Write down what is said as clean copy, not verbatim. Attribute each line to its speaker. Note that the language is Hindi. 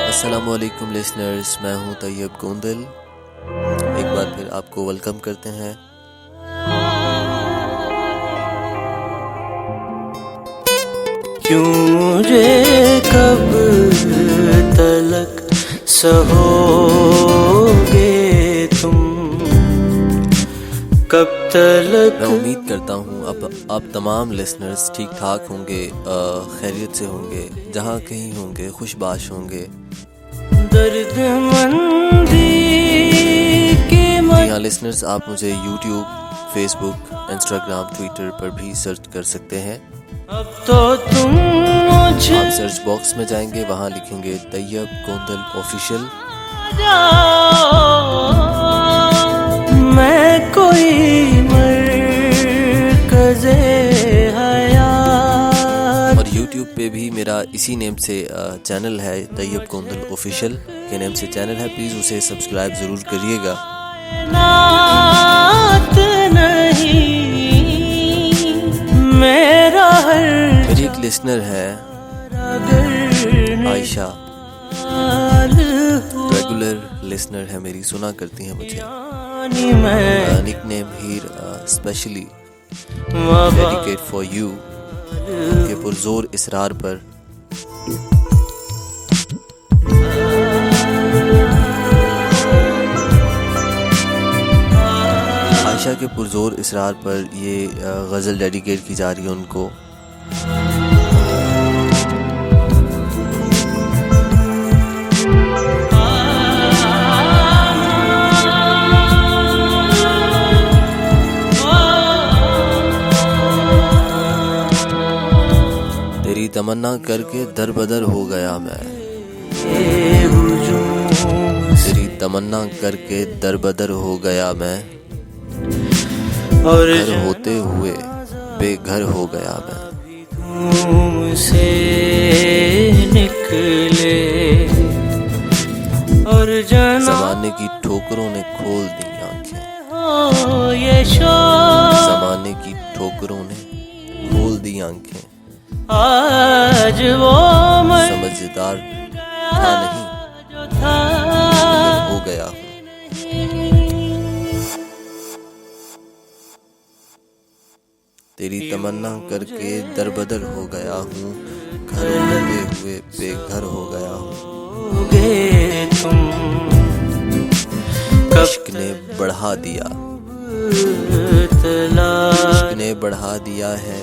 Speaker 1: अस्सलामुअलैकुम लिसनर्स, मैं हूं तैयब गोंदल। एक बार फिर आपको वेलकम करते हैं।
Speaker 2: क्यों मुझे कब तलक सहोगे तुम, कब तलक।
Speaker 1: मैं उम्मीद करता हूं अब आप तमाम लिसनर्स ठीक ठाक होंगे, खैरियत से होंगे, जहां कहीं होंगे, खुशबाश होंगे।
Speaker 2: दर्दमंदी की
Speaker 1: जी हाँ लिसनर्स, आप मुझे यूट्यूब, फेसबुक, इंस्टाग्राम, ट्विटर पर भी सर्च कर सकते हैं।
Speaker 2: अब तो तुम मुझे
Speaker 1: आप सर्च बॉक्स में जाएंगे, वहां लिखेंगे तैयब गोंदल ऑफिशियल।
Speaker 2: मैं कोई मरकज़े हयात।
Speaker 1: और यूट्यूब पे भी मेरा इसी नेम से चैनल है, तैयब गोंदल ऑफिशियल के नेम से चैनल है। प्लीज़ उसे सब्सक्राइब ज़रूर करिएगा। मेरी एक लिसनर है आयशा, रेगुलर लिसनर है मेरी, सुना करती हैं मुझे। Nickname Heer specially dedicate for you के पुरजोर इसरार पर। आयशा के पुरजोर इसरार पर ये गज़ल डेडिकेट की जा रही है उनको। तेरी तमन्ना करके दर बदर हो गया मैं, तेरी तमन्ना करके दर बदर हो गया मैं,
Speaker 2: और
Speaker 1: घर होते हुए बेघर हो गया मैं।
Speaker 2: तुमसे निकले और
Speaker 1: ज़माने की ठोकरों ने खोल दी आंखें,
Speaker 2: ये
Speaker 1: ज़माने की ठोकरों ने खोल दी आंखें।
Speaker 2: आज वो
Speaker 1: समझदार था नहीं,
Speaker 2: जो था
Speaker 1: हो गया हूँ। तेरी तमन्ना करके दरबदर हो गया हूँ, घर होते हुए बेघर हो गया हूँ।
Speaker 2: तुम
Speaker 1: इश्क ने बढ़ा दिया, इश्क ने बढ़ा दिया है